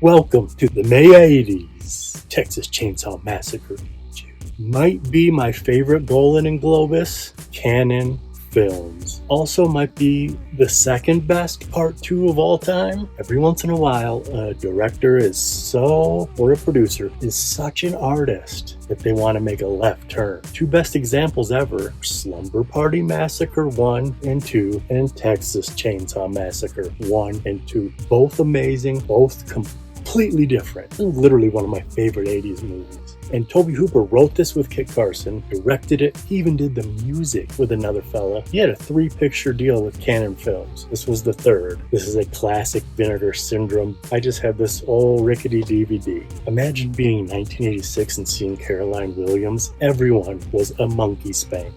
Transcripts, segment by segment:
Welcome to the May 80s Texas Chainsaw Massacre. Might be my favorite Golden and Globus Canon films. Also might be the second best part 2 of all time. Every once in a while, a director or a producer is such an artist that they want to make a left turn. 2 best examples ever: Slumber Party Massacre 1 and 2 and Texas Chainsaw Massacre 1 and 2. Both amazing, both completely different. Literally one of my favorite 80s movies. And Tobe Hooper wrote this with Kit Carson, directed it, he even did the music with another fella. He had a 3-picture deal with Canon Films. This was the 3rd. This is a classic Vinegar Syndrome. I just have this old rickety DVD. Imagine being 1986 and seeing Caroline Williams. Everyone was a monkey spank.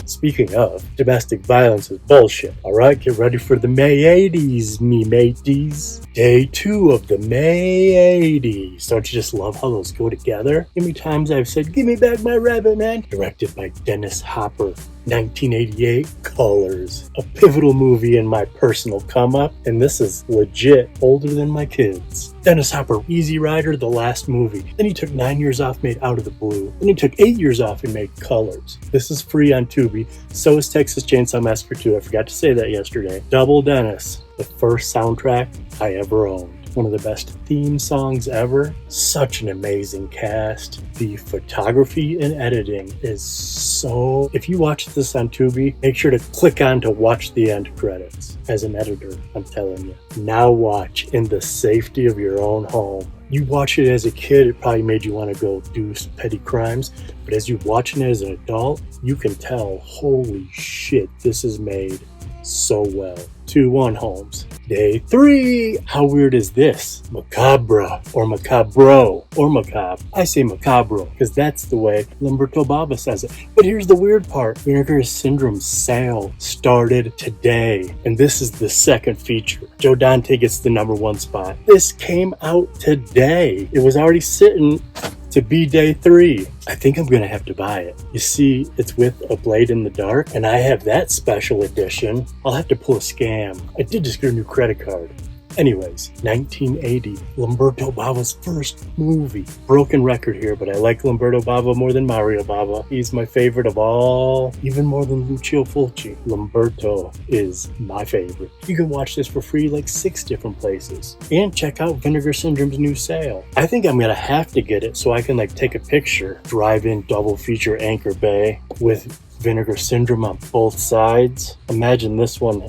Speaking of, domestic violence is bullshit. Alright, get ready for the May 80s, me mateys. Day 2 of the May 80s. Don't you just love how those go together? How many times I've said, give me back my rabbit, man? Directed by Dennis Hopper. 1988, Colors. A pivotal movie in my personal come-up, and this is legit older than my kids. Dennis Hopper, Easy Rider, the last movie. Then he took 9 years off, made Out of the Blue. Then he took 8 years off and made Colors. This is free on Tubi. So is Texas Chainsaw Massacre 2. I forgot to say that yesterday. Double Dennis, the first soundtrack I ever owned. One of the best theme songs ever. Such an amazing cast. The photography and editing is so... If you watch this on Tubi, make sure to click on to watch the end credits. As an editor, I'm telling you. Now watch in the safety of your own home. You watch it as a kid, it probably made you want to go do petty crimes. But as you're watching it as an adult, you can tell, holy shit, this is made so well. 2-1 Holmes. Day 3. How weird is this? Macabre or macabro or macabre. I say macabro because that's the way Lamberto Bava says it. But here's the weird part. Vinegar Syndrome sale started today, and this is the second feature. Joe Dante gets the #1 spot. This came out today. It was already sitting to be day 3. I think I'm gonna have to buy it. You see, it's with A Blade in the Dark, and I have that special edition. I'll have to pull a scam. I did just get a new credit card. Anyways, 1980, Lamberto Bava's first movie. Broken record here, but I like Lamberto Bava more than Mario Bava. He's my favorite of all, even more than Lucio Fulci. Lamberto is my favorite. You can watch this for free like 6 different places. And check out Vinegar Syndrome's new sale. I think I'm gonna have to get it so I can take a picture, drive in double feature Anchor Bay with Vinegar Syndrome on both sides. Imagine this one.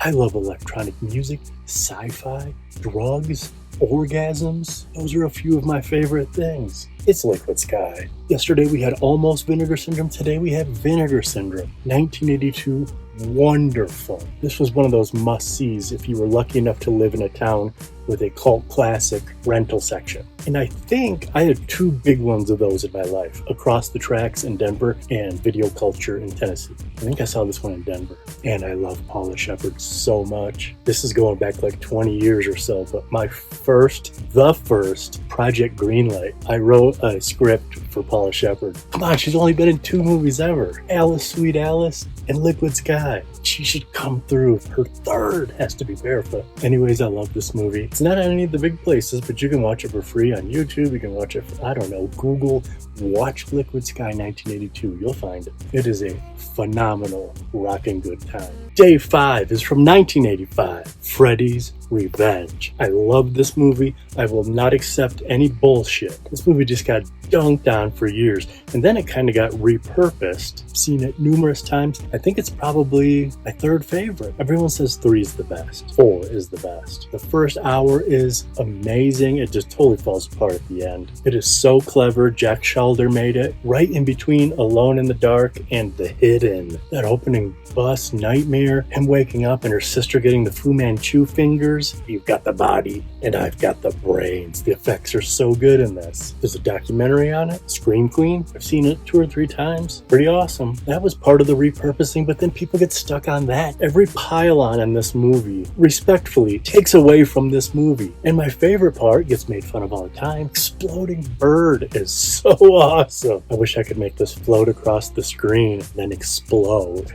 I love electronic music, sci-fi, drugs, orgasms. Those are a few of my favorite things. It's Liquid Sky. Yesterday we had almost Vinegar Syndrome. Today we have Vinegar Syndrome. 1982, wonderful. This was one of those must-sees if you were lucky enough to live in a town with a cult classic rental section. And I think I had 2 big ones of those in my life. Across the Tracks in Denver and Video Culture in Tennessee. I think I saw this one in Denver. And I love Paula Shepherd so much. This is going back like 20 years or so, but the first Project Greenlight. I wrote a script for Paula Shepherd. Come on, she's only been in 2 movies ever. Alice, Sweet Alice, and Liquid Sky. She should come through. Her 3rd has to be Barefoot. Anyways, I love this movie. It's not on any of the big places, but you can watch it for free on YouTube. You can watch it for, Google. Watch Liquid Sky 1982. You'll find it. It is a phenomenal, rocking good time. Day 5 is from 1985. Freddy's Revenge. I love this movie. I will not accept any bullshit. This movie just got dunked on for years, and then it kind of got repurposed. I've seen it numerous times. I think it's probably my 3rd favorite. Everyone says 3 is the best. 4 is the best. The first hour is amazing. It just totally falls apart at the end. It is so clever. Jack Shelder made it. Right in between Alone in the Dark and The Hidden. That opening bus nightmare, him waking up and her sister getting the Fu Manchu fingers. You've got the body and I've got the brains. The effects are so good in this. There's a documentary on it, Scream Queen. I've seen it 2 or 3 times. Pretty awesome. That was part of the repurposing, but then people get stuck on that. Every pile-on in this movie, respectfully, takes away from this movie. And my favorite part, gets made fun of all the time, exploding bird is so awesome. I wish I could make this float across the screen and then explode.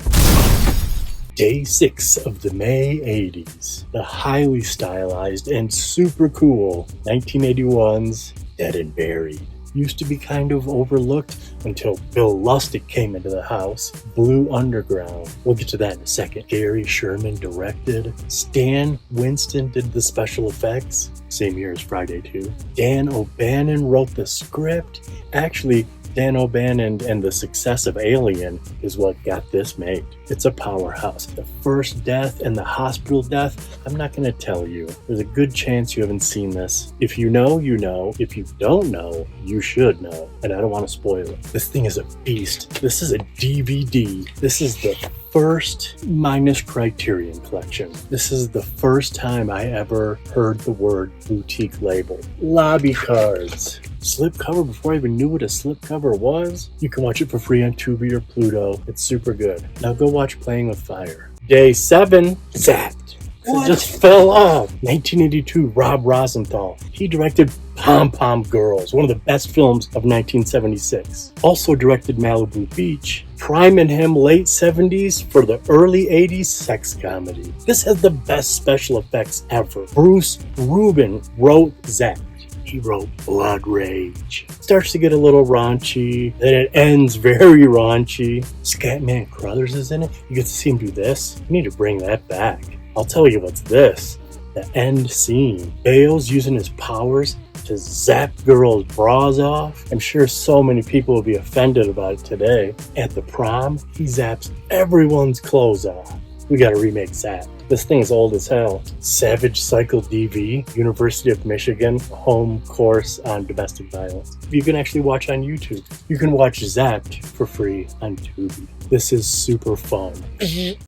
Day 6 of the May 80s. The highly stylized and super cool 1981's Dead and Buried. Used to be kind of overlooked until Bill Lustig came into the house. Blue Underground. We'll get to that in a second. Gary Sherman directed. Stan Winston did the special effects. Same year as Friday 2. Dan O'Bannon wrote the script. Actually, Dan O'Bannon and the success of Alien is what got this made. It's a powerhouse. The first death and the hospital death, I'm not going to tell you. There's a good chance you haven't seen this. If you know, you know. If you don't know, you should know. And I don't want to spoil it. This thing is a beast. This is a DVD. This is the first minus Criterion collection. This is the first time I ever heard the word boutique label. Lobby cards. Slipcover before I even knew what a slipcover was. You can watch it for free on Tubi or Pluto. It's super good. Now go watch Playing with Fire. Day 7, Zapped. It just fell off. 1982, Rob Rosenthal. He directed Pom Pom Girls, one of the best films of 1976. Also directed Malibu Beach. Priming him late 70s for the early 80s sex comedy. This has the best special effects ever. Bruce Rubin wrote Zapped. He wrote Blood Rage. Starts to get a little raunchy, then it ends very raunchy. Scatman Crothers is in it. You get to see him do this. You need to bring that back. I'll tell you what's this. The end scene. Bale's using his powers to zap girls' bras off. I'm sure so many people will be offended about it today. At the prom, he zaps everyone's clothes off. We gotta remake Zap. This thing is old as hell. Savage Cycle DV, University of Michigan, home course on domestic violence. You can actually watch on YouTube. You can watch Zapped for free on Tubi. This is super fun.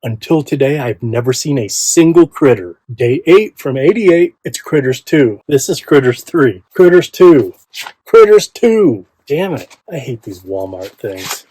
Until today, I've never seen a single Critter. Day 8 from 88, it's Critters 2. This is Critters 3. Critters 2. Critters 2. Damn it. I hate these Walmart things.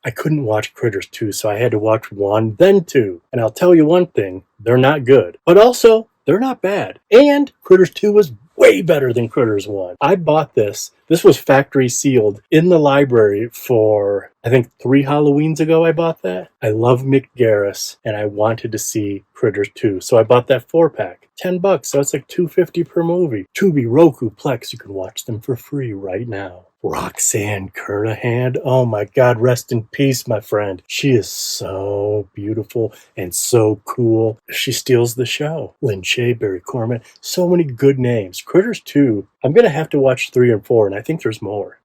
I couldn't watch Critters 2, so I had to watch 1, then 2. And I'll tell you one thing, they're not good. But also, they're not bad. And Critters 2 was way better than Critters 1. I bought this. This was factory sealed in the library for, I think, 3 Halloweens ago I bought that. I love Mick Garris, and I wanted to see Critters 2. So I bought that 4-pack. $10, so it's like $2.50 per movie. Tubi, Roku, Plex, you can watch them for free right now. Roxanne Kernahan, oh my God, rest in peace, my friend. She is so beautiful and so cool. She steals the show. Lynn Shay, Barry Corman, so many good names. Critters 2, I'm going to have to watch 3 and 4, and I think there's more.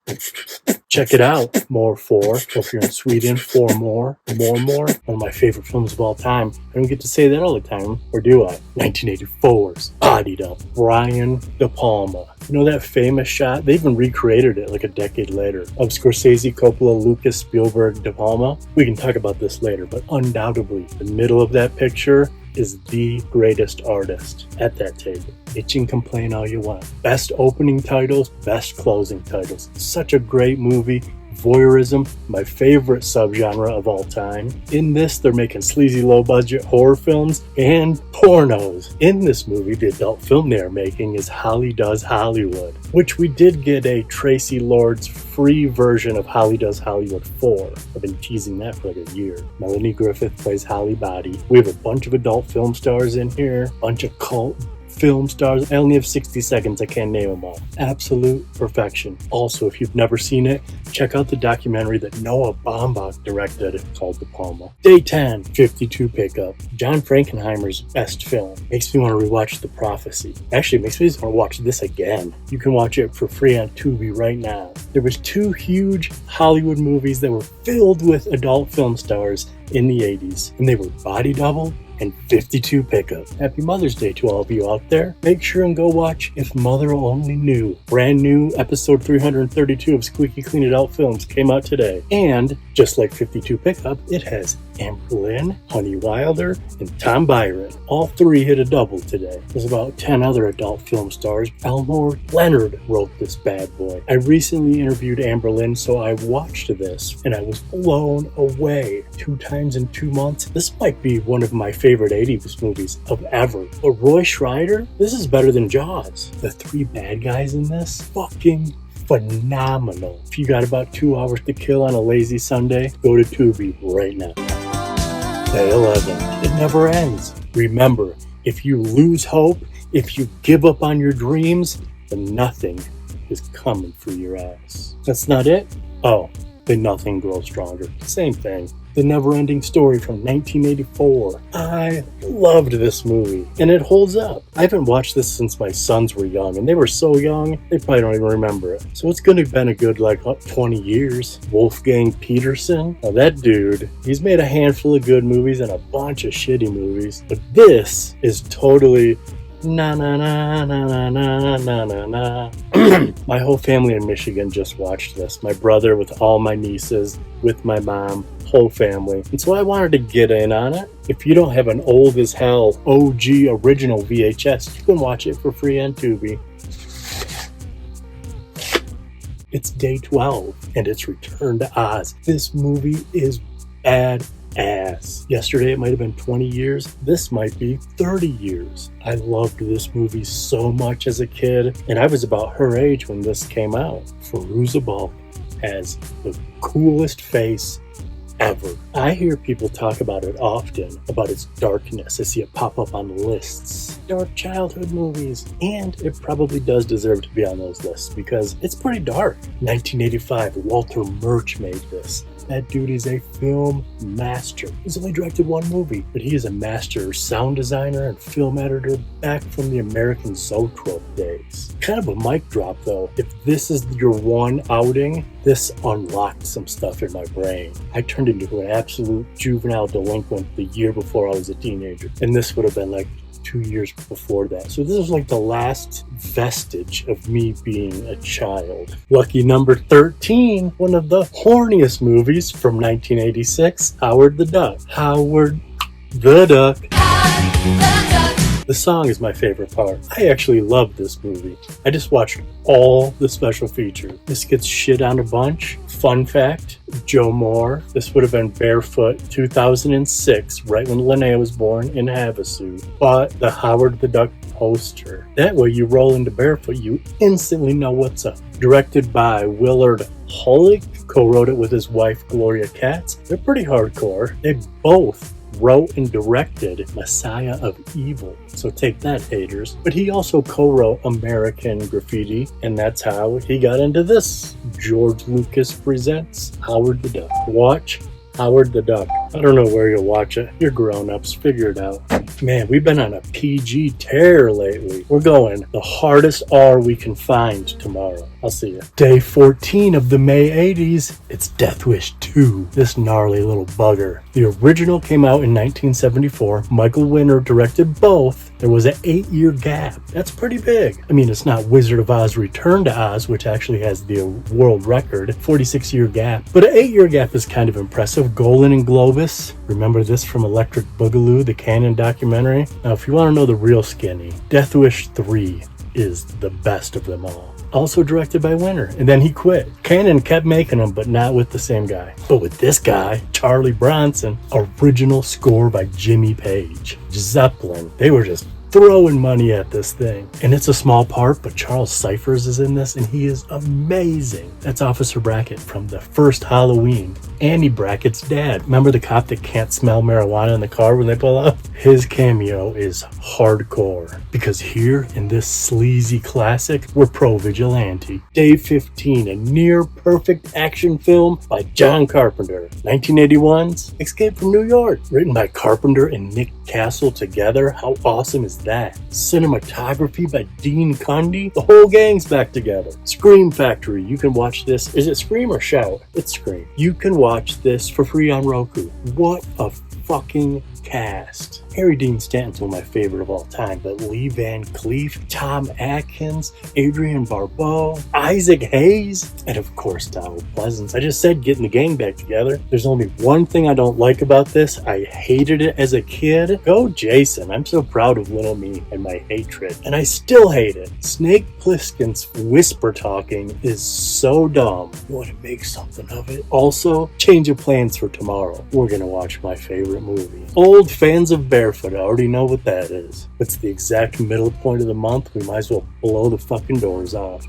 Check it out. More 4. If you're in Sweden, 4 more. More. One of my favorite films of all time. I don't get to say that all the time, or do I? 1984's Bodied Up. Brian De Palma. You know that famous shot? They even recreated it like a decade later. Of Scorsese, Coppola, Lucas, Spielberg, De Palma. We can talk about this later, but undoubtedly, the middle of that picture is the greatest artist at that table. Bitch and complain all you want. Best opening titles, best closing titles. Such a great movie. Voyeurism, my favorite subgenre of all time. In this, they're making sleazy low-budget horror films and pornos. In this movie, the adult film they're making is Holly Does Hollywood, which we did get a Tracy Lords free version of Holly Does Hollywood 4. I've been teasing that for like a year. Melanie Griffith plays Holly Body. We have a bunch of adult film stars in here, bunch of cult film stars. I only have 60 seconds. I can't name them all. Absolute perfection. Also, if you've never seen it, check out the documentary that Noah Baumbach directed called De Palma. Day 10, 52 Pickup. John Frankenheimer's best film. Makes me want to rewatch The Prophecy. Actually, it makes me want to watch this again. You can watch it for free on Tubi right now. There was 2 huge Hollywood movies that were filled with adult film stars in the 80s, and they were Body Double and 52 Pickup. Happy Mother's Day to all of you out there. Make sure and go watch If Mother Only Knew. Brand new episode 332 of Squeaky Clean Adult Films came out today. And just like 52 Pickup, it has Amber Lynn, Honey Wilder, and Tom Byron. All 3 hit a double today. There's about 10 other adult film stars. Elmore Leonard wrote this bad boy. I recently interviewed Amber Lynn, so I watched this, and I was blown away. 2 times in 2 months. This might be one of my favorite 80s movies of ever. But Roy Schreider, this is better than Jaws. The 3 bad guys in this, fucking phenomenal. If you got about 2 hours to kill on a lazy Sunday, go to Tubi right now. Day 11. It never ends. Remember, if you lose hope, if you give up on your dreams, then nothing is coming for your ass. That's not it? Oh, then nothing grows stronger. Same thing. The Never-Ending Story from 1984. I loved this movie, and it holds up. I haven't watched this since my sons were young, and they were so young, they probably don't even remember it. So it's going to have been a good, 20 years. Wolfgang Peterson. Now that dude, he's made a handful of good movies and a bunch of shitty movies, but this is totally na na na na na na na na na. My whole family in Michigan just watched this. My brother with all my nieces, with my mom, whole family. And so I wanted to get in on it. If you don't have an old as hell OG original VHS, you can watch it for free on Tubi. It's day 12 and it's Return to Oz. This movie is badass. Yesterday it might have been 20 years. This might be 30 years. I loved this movie so much as a kid, and I was about her age when this came out. Fairuza Balk has the coolest face ever. I hear people talk about it often, about its darkness. I see it pop up on lists. Dark childhood movies. And it probably does deserve to be on those lists because it's pretty dark. 1985, Walter Murch made this. That dude is a film master. He's only directed one movie, but he is a master sound designer and film editor back from the American Zoetrope days. Kind of a mic drop though. If this is your one outing, this unlocked some stuff in my brain. I turned into an absolute juvenile delinquent the year before I was a teenager, and this would have been 2 years before that. So this was the last vestige of me being a child. Lucky number 13, one of the horniest movies from 1986, Howard the Duck. Howard the Duck. The song is my favorite part. I actually love this movie. I just watched all the special features. This gets shit on a bunch. Fun fact, Joe Moore, this would have been Barefoot 2006, right when Linnea was born in Havasu, bought the Howard the Duck poster. That way you roll into Barefoot, you instantly know what's up. Directed by Willard Hullick, co-wrote it with his wife Gloria Katz. They're pretty hardcore. They both wrote and directed Messiah of Evil. So take that, haters. But he also co-wrote American Graffiti, and that's how he got into this. George Lucas presents Howard the Duck. Watch Howard the Duck. I don't know where you'll watch it. You're grown-ups. Figure it out. Man, we've been on a PG tear lately. We're going the hardest R we can find tomorrow. I'll see you. Day 14 of the May 80s. It's Death Wish 2. This gnarly little bugger. The original came out in 1974. Michael Winner directed both. There was an 8-year gap. That's pretty big. I mean, it's not Wizard of Oz Return to Oz, which actually has the world record, 46-year gap. But an 8-year gap is kind of impressive. Golan and Globus. Remember this from Electric Boogaloo, the Cannon documentary? Now, if you want to know the real skinny, Death Wish 3 is the best of them all. Also directed by Winner, and then he quit. Cannon kept making them, but not with the same guy. But with this guy, Charlie Bronson, original score by Jimmy Page. Zeppelin, they were just throwing money at this thing. And it's a small part, but Charles Cyphers is in this, and he is amazing. That's Officer Brackett from the first Halloween. Andy Brackett's dad. Remember the cop that can't smell marijuana in the car when they pull up? His cameo is hardcore, because here in this sleazy classic, we're pro-vigilante. Day 15, a near-perfect action film by John Carpenter. 1981's Escape from New York, written by Carpenter and Nick Castle together. How awesome is that? Cinematography by Dean Cundy. The whole gang's back together. Scream Factory. You can watch this. Is it Scream or Shout? It's Scream. You can watch this for free on Roku. What a fucking cast. Harry Dean Stanton's one of my favorite of all time, but Lee Van Cleef, Tom Atkins, Adrian Barbeau, Isaac Hayes, and of course Donald Pleasance. I just said getting the gang back together. There's only one thing I don't like about this. I hated it as a kid. Go Jason. I'm so proud of little me and my hatred. And I still hate it. Snake Plissken's whisper talking is so dumb. You want to make something of it? Also, change of plans for tomorrow. We're going to watch my favorite movie. Old fans of Barefoot, I already know what that is. It's the exact middle point of the month. We might as well blow the fucking doors off.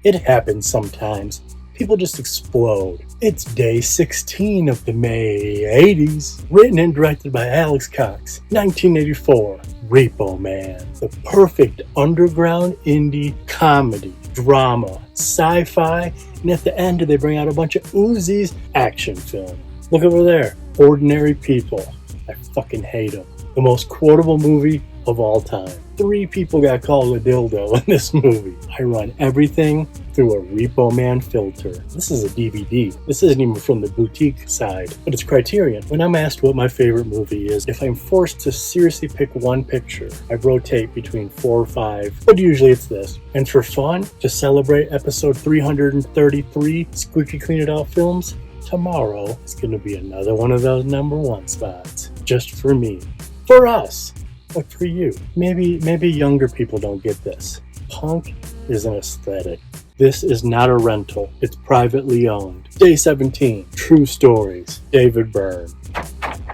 It happens sometimes. people just explode. It's day 16 of the May 80s, written and directed by Alex Cox. 1984, Repo Man, the perfect underground indie comedy, drama, sci-fi, and at the end they bring out a bunch of Uzis action film. Look over there, Ordinary People. I fucking hate them. The most quotable movie of all time. 3 people got called a dildo in this movie. I run everything through a Repo Man filter. This is a DVD. This isn't even from the boutique side, but it's Criterion. When I'm asked what my favorite movie is, if I'm forced to seriously pick one picture, I rotate between 4 or 5, but usually it's this. And for fun, to celebrate episode 333, Squeaky Clean It Out Films, tomorrow is going to be another one of those number 1 spots. Just for me. For us. But for you. Maybe younger people don't get this. Punk is an aesthetic. This is not a rental. It's privately owned. Day 17. True Stories. David Byrne.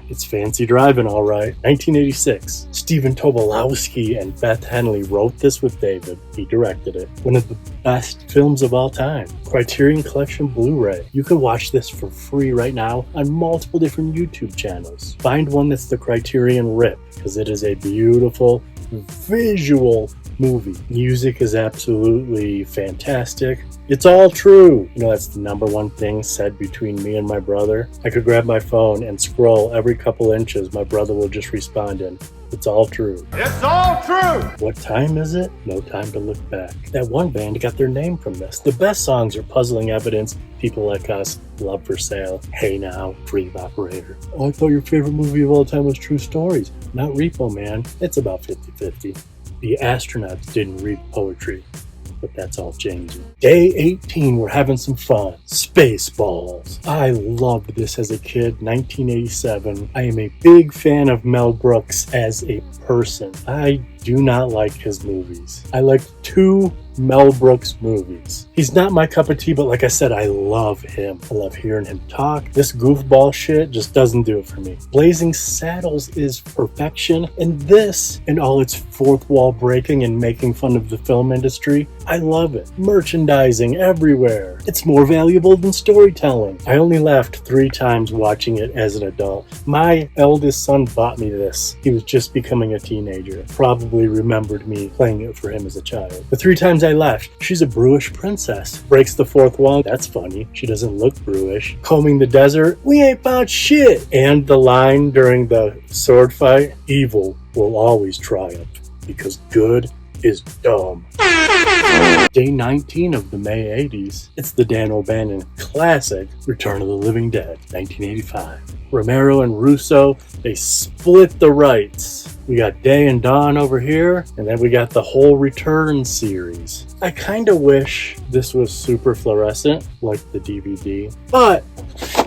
It's fancy driving, all right. 1986. Stephen Tobolowsky and Beth Henley wrote this with David. He directed it. One of the best films of all time. Criterion Collection Blu-ray. You can watch this for free right now on multiple different YouTube channels. Find one that's the Criterion RIP, because it is a beautiful visual movie. Music is absolutely fantastic. It's all true. You know, that's the number 1 thing said between me and my brother. I could grab my phone and scroll every couple inches. My brother will just respond in, "It's all true." It's all true! What time is it? No time to look back. That one band got their name from this. The best songs are Puzzling Evidence, People Like Us, Love for Sale, Hey Now, Dream Operator. Oh, I thought your favorite movie of all time was True Stories. Not Repo Man. It's about 50-50. The astronauts didn't read poetry, but that's all changing. Day 18, we're having some fun. Spaceballs. I loved this as a kid, 1987. I am a big fan of Mel Brooks as a person. I do not like his movies. I like 2 Mel Brooks movies. He's not my cup of tea, but like I said, I love him. I love hearing him talk. This goofball shit just doesn't do it for me. Blazing Saddles is perfection, and this, and all its fourth wall breaking and making fun of the film industry, I love it. Merchandising everywhere. It's more valuable than storytelling. I only laughed 3 times watching it as an adult. My eldest son bought me this. He was just becoming a teenager. Probably remembered me playing it for him as a child. The 3 times I laughed. She's a Bruish princess. Breaks the 4th wall. That's funny. She doesn't look Bruish. Combing the desert. We ain't found shit. And the line during the sword fight. Evil will always triumph because good is dumb. Day 19 of the May 80s. It's the Dan O'Bannon classic Return of the Living Dead, 1985. Romero and Russo, they split the rights. We got Day and Dawn over here, and then we got the whole Return series. I kind of wish this was super fluorescent, like the DVD, but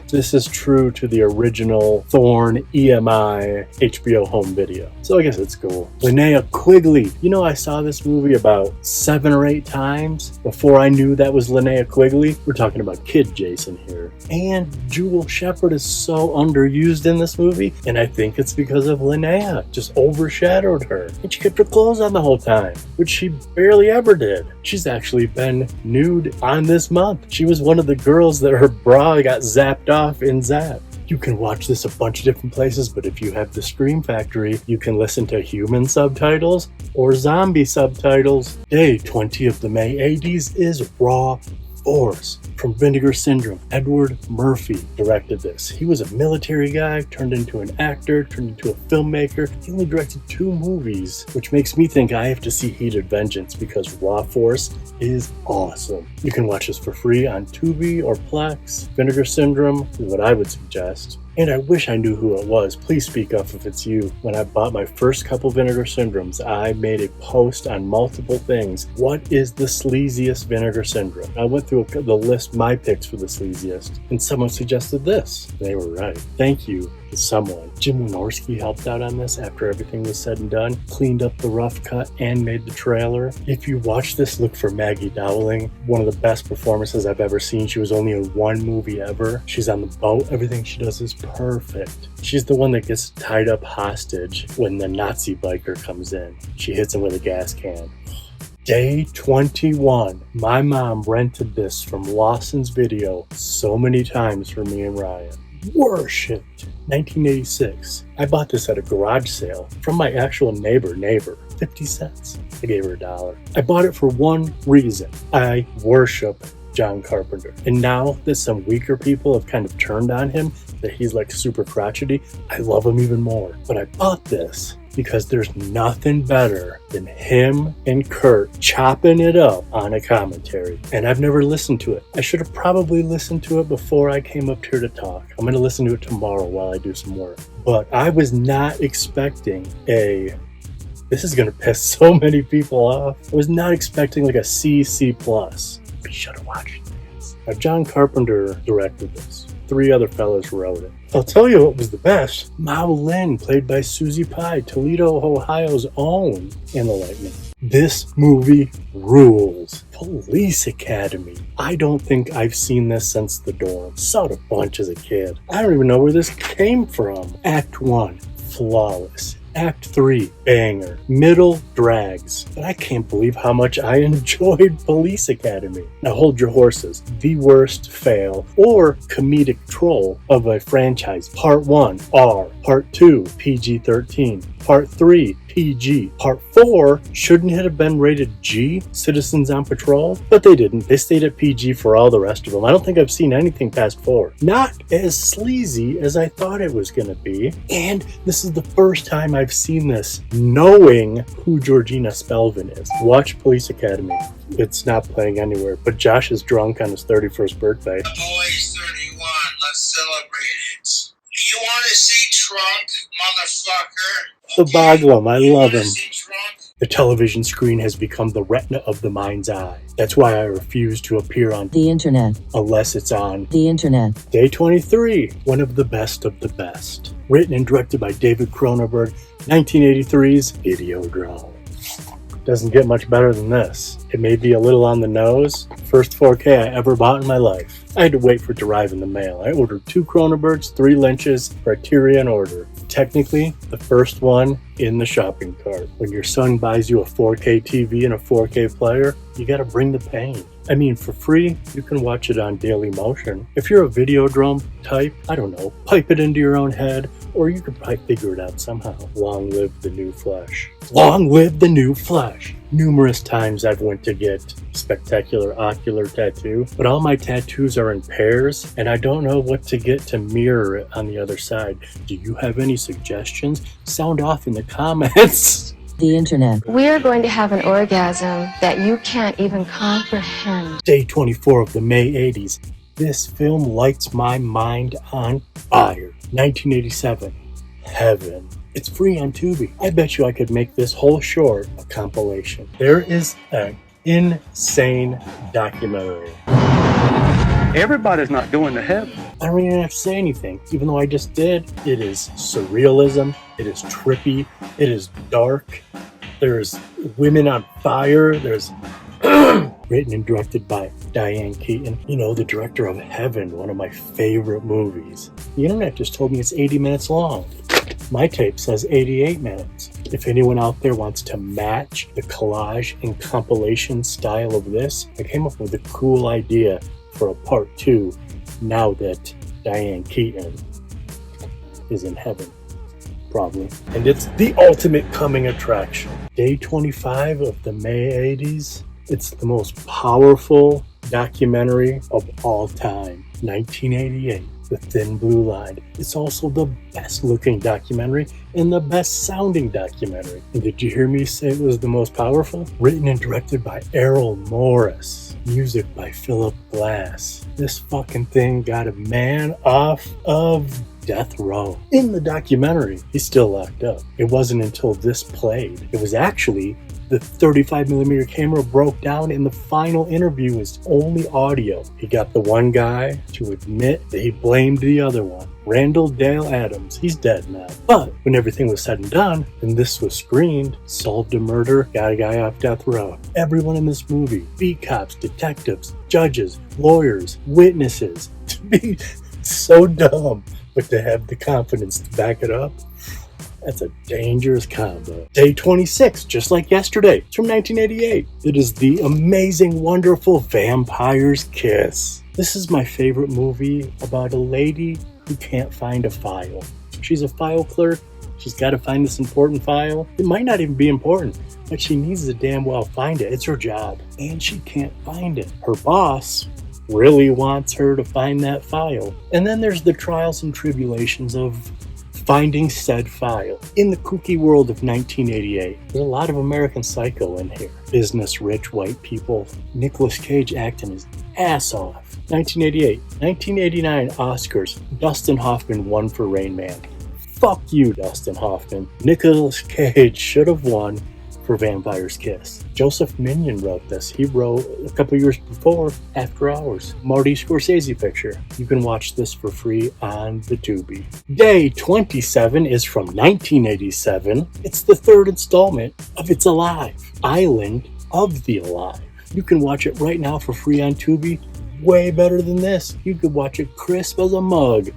this is true to the original Thorn EMI HBO home video. So I guess it's cool. Linnea Quigley. You know, I saw this movie about 7 or 8 times before I knew that was Linnea Quigley. We're talking about Kid Jason here. And Jewel Shepard is so underused in this movie, and I think it's because of Linnea. Just overshadowed her. And she kept her clothes on the whole time, which she barely ever did. She's actually been nude on this month. She was one of the girls that her bra got zapped off in Zap. You can watch this a bunch of different places, but if you have the Scream Factory, you can listen to human subtitles or zombie subtitles. Day 20 of the May 80s is Raw Force from Vinegar Syndrome. Edward Murphy directed this. He was a military guy, turned into an actor, turned into a filmmaker. He only directed 2 movies, which makes me think I have to see Heated Vengeance because Raw Force is awesome. You can watch this for free on Tubi or Plex. Vinegar Syndrome is what I would suggest. And I wish I knew who it was. Please speak up if it's you. When I bought my first couple Vinegar Syndromes, I made a post on multiple things. What is the sleaziest Vinegar Syndrome? I went through the list, my picks for the sleaziest, and someone suggested this. They were right. Thank you to someone. Jim Wynorski helped out on this after everything was said and done, cleaned up the rough cut, and made the trailer. If you watch this, look for Maggie Dowling. One of the best performances I've ever seen. She was only in 1 movie ever. She's on the boat. Everything she does is perfect. She's the one that gets tied up hostage when the Nazi biker comes in. She hits him with a gas can. Day 21. My mom rented this from Lawson's Video so many times for me and Ryan. Worshipped. 1986. I bought this at a garage sale from my actual neighbor. 50 cents. I gave her $1. I bought it for one reason. I worship John Carpenter. And now that some weaker people have kind of turned on him, that he's like super crotchety, I love him even more. But I bought this because there's nothing better than him and Kurt chopping it up on a commentary. And I've never listened to it. I should have probably listened to it before I came up here to talk. I'm going to listen to it tomorrow while I do some work. But I was not expecting this is going to piss so many people off. I was not expecting like a C+. Be sure to watch this. Now, John Carpenter directed this. 3 other fellas wrote it. I'll tell you what was the best. Mao Lin, played by Susie Pye, Toledo, Ohio's own, in The Lightning. This movie rules. Police Academy. I don't think I've seen this since The Dorm. Saw it a bunch as a kid. I don't even know where this came from. Act 1, flawless. Act 3, banger. Middle, drags. But I can't believe how much I enjoyed Police Academy. Now hold your horses. The worst fail or comedic troll of a franchise. Part 1, R. Part 2, PG-13. Part 3, PG. Part 4, shouldn't it have been rated G, Citizens on Patrol? But they didn't. They stayed at PG for all the rest of them. I don't think I've seen anything past 4. Not as sleazy as I thought it was going to be. And this is the first time I've seen this knowing who Georgina Spelvin is. Watch Police Academy. It's not playing anywhere, but Josh is drunk on his 31st birthday. The boy's 31. Let's celebrate it. You want to see Trunk, motherfucker? The Boglum, I love him. See Trunk? The television screen has become the retina of the mind's eye. That's why I refuse to appear on the internet unless it's on the internet. Day 23, one of the best of the best. Written and directed by David Cronenberg, 1983's Videodrome. Doesn't get much better than this. It may be a little on the nose. First 4K I ever bought in my life. I had to wait for it to arrive in the mail. I ordered 2 Cronenbergs, 3 Lynches, criteria in order. Technically, the first one in the shopping cart. When your son buys you a 4K TV and a 4K player, you gotta bring the pain. I mean, for free, you can watch it on Daily Motion. If you're a Videodrome type, I don't know, pipe it into your own head, or you could probably figure it out somehow. Long live the new flesh. Long live the new flesh. Numerous times I've went to get spectacular ocular tattoo, but all my tattoos are in pairs, and I don't know what to get to mirror it on the other side. Do you have any suggestions? Sound off in the comments. The internet. We are going to have an orgasm that you can't even comprehend. Day 24 of the May 80s. This film lights my mind on fire. 1987. Heaven. It's free on Tubi. I bet you I could make this whole short a compilation. There is an insane documentary. Everybody's not going to heaven. I don't even have to say anything, even though I just did. It is surrealism. It is trippy. It is dark. There's women on fire. There's written and directed by Diane Keaton. You know, the director of Heaven, one of my favorite movies. The internet just told me it's 80 minutes long. My tape says 88 minutes. If anyone out there wants to match the collage and compilation style of this, I came up with a cool idea for a part 2 now that Diane Keaton is in heaven, probably. And it's the ultimate coming attraction. Day 25 of the May 80s. It's the most powerful documentary of all time. 1988. The Thin Blue Line. It's also the best looking documentary and the best sounding documentary. And did you hear me say it was the most powerful? Written and directed by Errol Morris. Music by Philip Glass. This fucking thing got a man off of death row. In the documentary, he's still locked up. It wasn't until this played. It was actually the 35mm camera broke down in the final interview is only audio. He got the one guy to admit that he blamed the other one. Randall Dale Adams, he's dead now. But when everything was said and done, and this was screened, solved a murder, got a guy off death row. Everyone in this movie, beat cops, detectives, judges, lawyers, witnesses, to be so dumb, but to have the confidence to back it up, That's a dangerous combo. Day 26, just like yesterday. It's from 1988. It is the amazing, wonderful Vampire's Kiss. This is my favorite movie about a lady who can't find a file. She's a file clerk. She's got to find this important file. It might not even be important, but she needs to damn well find it. It's her job, and she can't find it. Her boss really wants her to find that file. And then there's the trials and tribulations of finding said file. In the kooky world of 1988, there's a lot of American Psycho in here. Business, rich, white people. Nicolas Cage acting his ass off. 1988. 1989 Oscars. Dustin Hoffman won for Rain Man. Fuck you, Dustin Hoffman. Nicolas Cage should have won for Vampire's Kiss. Joseph Minion wrote this. He wrote a couple years before After Hours. Marty Scorsese picture. You can watch this for free on the Tubi. Day 27 is from 1987. It's the third installment of It's Alive, Island of the Alive. You can watch it right now for free on Tubi. Way better than this. You could watch it crisp as a mug.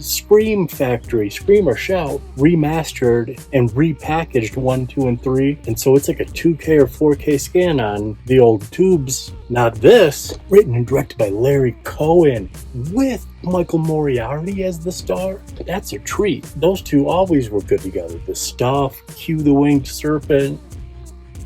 Scream Factory, Scream or Shout, remastered and repackaged 1, 2, and 3. And so it's like a 2K or 4K scan on the old tubes. Not this. Written and directed by Larry Cohen with Michael Moriarty as the star. That's a treat. Those two always were good together. The Stuff, Cue the Winged Serpent,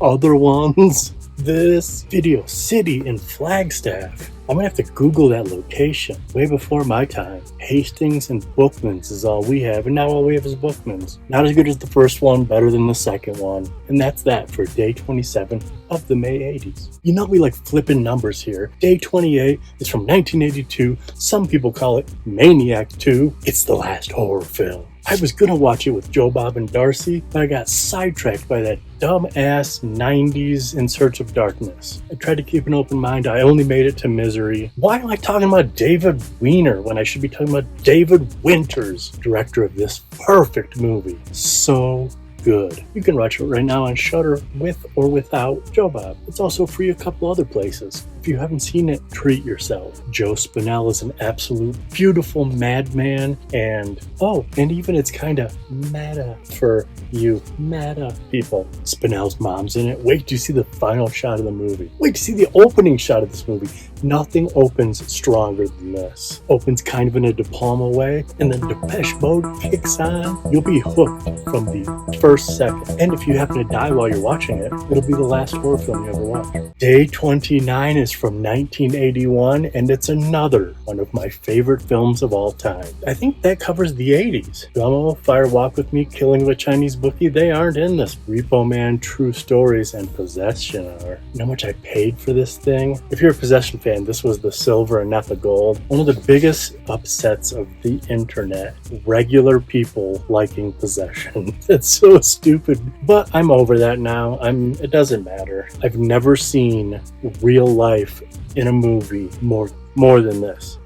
other ones. This Video City in Flagstaff. I'm gonna have to Google that location. Way before my time. Hastings and Bookman's is all we have, and now all we have is Bookman's. Not as good as the first one, better than the second one. And that's that for day 27 of the May 80s. You know we like flipping numbers here. Day 28 is from 1982. Some people call it Maniac 2. It's the last horror film. I was gonna watch it with Joe Bob and Darcy, but I got sidetracked by that dumb-ass 90s In Search of Darkness. I tried to keep an open mind. I only made it to Misery. Why am I talking about David Weiner when I should be talking about David Winters, director of this perfect movie? So good. You can watch it right now on Shudder with or without Joe Bob. It's also free a couple other places. If you haven't seen it, treat yourself. Joe Spinell is an absolute beautiful madman, and even it's kind of meta for you meta people. Spinell's mom's in it. Wait till you see the final shot of the movie. Wait to see the opening shot of this movie. Nothing opens stronger than this. Opens kind of in a De Palma way, and then Depeche Mode kicks on. You'll be hooked from the first second. And if you happen to die while you're watching it, it'll be the last horror film you ever watch. Day 29 is from 1981, and it's another one of my favorite films of all time. I think that covers the 80s. Gummo, Fire Walk With Me, Killing of a Chinese Bookie, they aren't in this. Repo Man, True Stories, and Possession are. You know how much I paid for this thing? If you're a Possession fan, this was the silver and not the gold. One of the biggest upsets of the internet. Regular people liking Possession. It's so stupid. But I'm over that now. It doesn't matter. I've never seen real life in a movie more than this.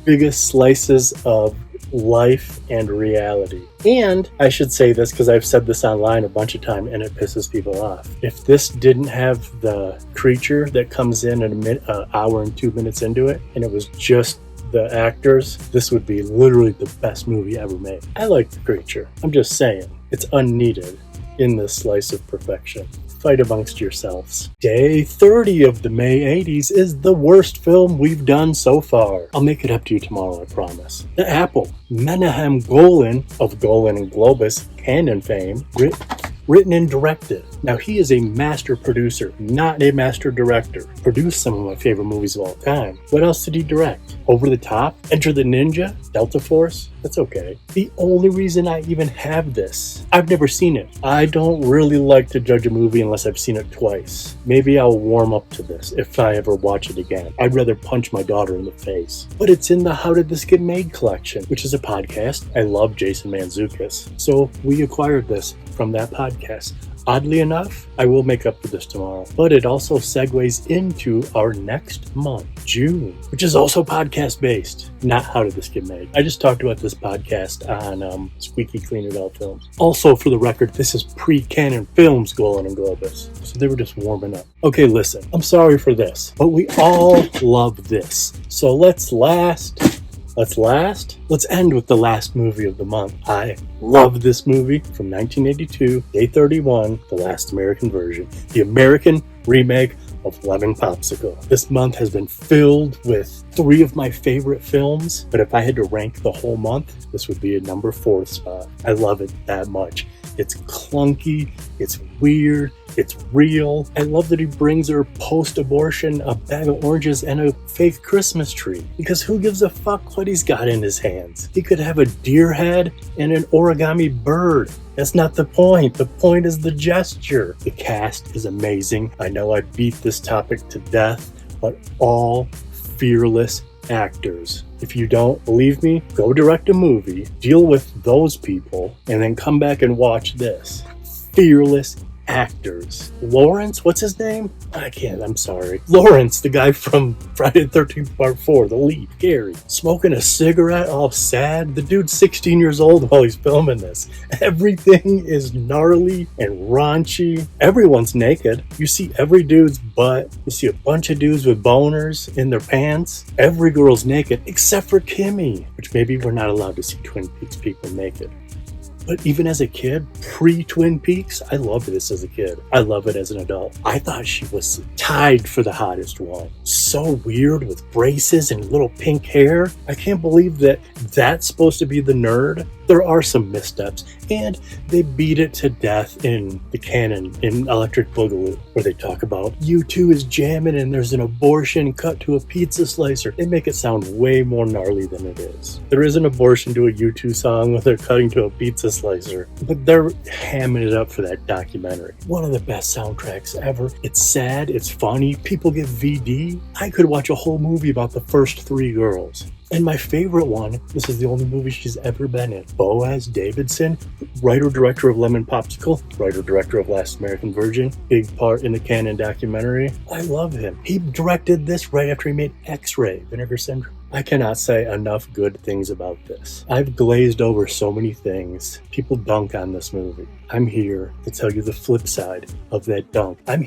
Biggest slices of life and reality. And I should say this because I've said this online a bunch of times and it pisses people off. If this didn't have the creature that comes in an hour and 2 minutes into it, and it was just the actors, this would be literally the best movie ever made. I like the creature. I'm just saying, it's unneeded in this slice of perfection. Fight amongst yourselves. Day 30 of the May 80s is the worst film we've done so far. I'll make it up to you tomorrow, I promise. The Apple. Menahem Golan of Golan and Globus canon fame, written and directed. Now, he is a master producer, not a master director. Produced some of my favorite movies of all time. What else did he direct? Over the Top? Enter the Ninja? Delta Force? That's okay. The only reason I even have this, I've never seen it. I don't really like to judge a movie unless I've seen it twice. Maybe I'll warm up to this if I ever watch it again. I'd rather punch my daughter in the face. But it's in the How Did This Get Made collection, which is a podcast. I love Jason Mantzoukas. So we acquired this from that podcast. Oddly enough, I will make up for this tomorrow, but it also segues into our next month, June, which is also podcast-based, not How Did This Get Made. I just talked about this podcast on Squeaky Clean It Out Films. Also, for the record, this is pre-canon films, Golan and Globus, so they were just warming up. Okay, listen, I'm sorry for this, but we all love this, so let's last Let's end with the last movie of the month. I love this movie from 1982, Day 31, the last American version, the American remake of Lemon Popsicle. This month has been filled with 3 of my favorite films, but if I had to rank the whole month, this would be a number 4 spot. I love it that much. It's clunky, it's weird, it's real. I love that he brings her post-abortion a bag of oranges and a fake Christmas tree. Because who gives a fuck what he's got in his hands? He could have a deer head and an origami bird. That's not the point. The point is the gesture. The cast is amazing. I know I beat this topic to death, but all fearless actors. If you don't believe me, go direct a movie, deal with those people, and then come back and watch this. Fearless actors. Lawrence, what's his name? I'm sorry. Lawrence, the guy from Friday the 13th Part 4, the lead, Gary, smoking a cigarette, all sad. The dude's 16 years old while he's filming this. Everything is gnarly and raunchy. Everyone's naked. You see every dude's butt. You see a bunch of dudes with boners in their pants. Every girl's naked except for Kimmy, which maybe we're not allowed to see Twin Peaks people naked. But even as a kid, pre-Twin Peaks, I loved this as a kid. I love it as an adult. I thought she was tied for the hottest one. So weird with braces and little pink hair. I can't believe that that's supposed to be the nerd. There are some missteps, and they beat it to death in the canon in Electric Boogaloo, where they talk about U2 is jamming and there's an abortion cut to a pizza slicer. They make it sound way more gnarly than it is. There is an abortion to a U2 song where they're cutting to a pizza slicer, but they're hamming it up for that documentary. One of the best soundtracks ever. It's sad, it's funny, people get VD. I could watch a whole movie about the first 3 girls. And my favorite one, this is the only movie she's ever been in. Boaz Davidson, writer-director of Lemon Popsicle, writer-director of Last American Virgin, big part in the canon documentary. I love him. He directed this right after he made X-Ray, Vinegar Syndrome. I cannot say enough good things about this. I've glazed over so many things. People dunk on this movie. I'm here to tell you the flip side of that dunk. I'm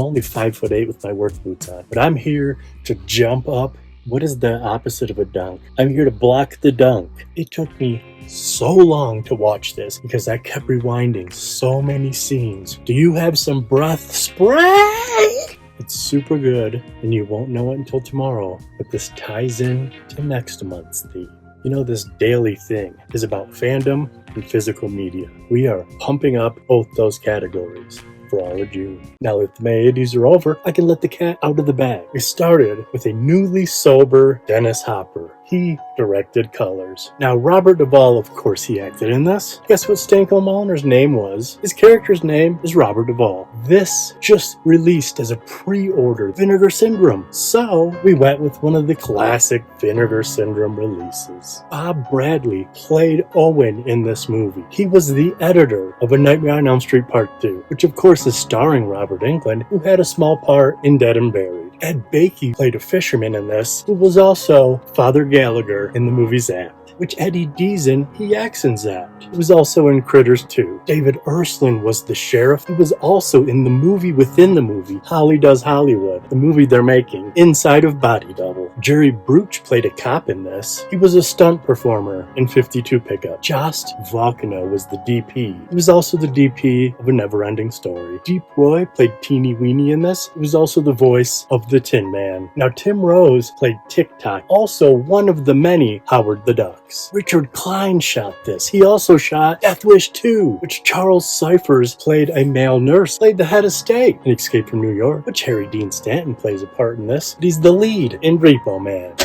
only 5'8" with my work boots on, but I'm here to jump up. What is the opposite of a dunk? I'm here to block the dunk. It took me so long to watch this because I kept rewinding so many scenes. Do you have some breath spray? It's super good, and you won't know it until tomorrow, but this ties in to next month's theme. You know, this daily thing is about fandom and physical media. We are pumping up both those categories for all of June. Now that the May 80s are over, I can let the cat out of the bag. We started with a newly sober Dennis Hopper. He directed Colors. Now, Robert Duvall, of course, he acted in this. Guess what Stanko Molnar's name was? His character's name is Robert Duvall. This just released as a pre-order, Vinegar Syndrome. So, we went with one of the classic Vinegar Syndrome releases. Bob Bradley played Owen in this movie. He was the editor of A Nightmare on Elm Street Part 2, which of course is starring Robert Englund, who had a small part in Dead and Buried. Ed Bakey played a fisherman in this, who was also Father Gallagher in the movie Zapped, which Eddie Deason, he acts in Zapped. He was also in Critters 2. David Erskine was the sheriff. He was also in the movie within the movie, Holly Does Hollywood, the movie they're making, inside of Body Double. Jerry Bruch played a cop in this. He was a stunt performer in 52 Pickup. Jost Valkano was the DP. He was also the DP of A Never-Ending Story. Deep Roy played Teeny Weeny in this. He was also the voice of the Tin Man. Now, Tim Rose played Tick-Tock, also one of the many Howard the Ducks. Richard Klein shot this. He also shot Death Wish 2, which Charles Cyphers played a male nurse, played the head of state in Escape from New York, which Harry Dean Stanton plays a part in this. He's the lead in Repo Man.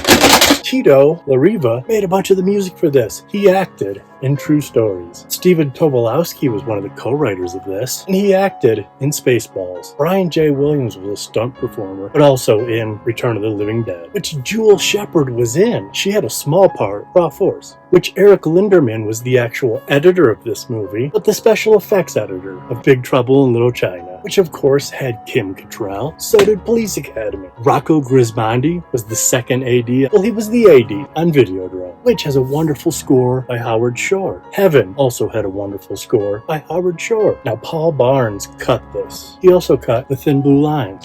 Tito LaRiva made a bunch of the music for this. He acted in True Stories. Stephen Tobolowsky was one of the co-writers of this, and he acted in Spaceballs. Brian J. Williams was a stunt performer, but also in Return of the Living Dead, which Jewel Shepard was in. She had a small part, Raw Force, which Eric Linderman was the actual editor of this movie, but the special effects editor of Big Trouble in Little China, which of course had Kim Cattrall. So did Police Academy. Rocco Grismondi was the second AD. Well, he was the AD on Videodrome, which has a wonderful score by Howard Shore. Heaven also had a wonderful score by Howard Shore. Now, Paul Barnes cut this. He also cut The Thin Blue Line.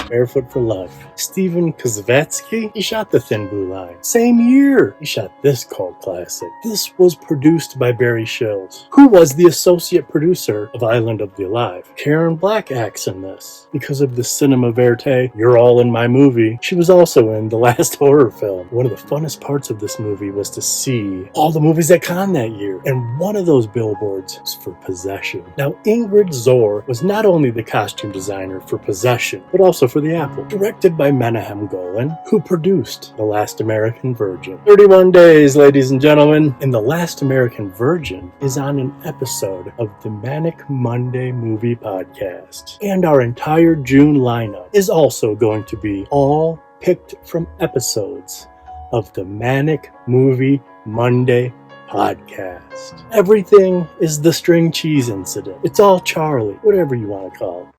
Barefoot for Life. Steven Kozvetsky, he shot The Thin Blue Line. Same year, he shot this cult classic. This was produced by Barry Shills, who was the associate producer of Island of the Alive. Karen Black acts in this. Because of the cinema verite, You're All in My Movie, she was also in The Last Horror Film. One of the funnest parts of this movie was to see all the movies at Cannes that year, and one of those billboards was for Possession. Now, Ingrid Zor was not only the costume designer for Possession, but also for The Apple, directed by Menahem Golan, who produced The Last American Virgin. 31 days, ladies and gentlemen, and The Last American Virgin is on an episode of the Manic Monday Movie Podcast. And our entire June lineup is also going to be all picked from episodes of the Manic Movie Monday Podcast. Everything is the string cheese incident. It's all Charlie, whatever you want to call it.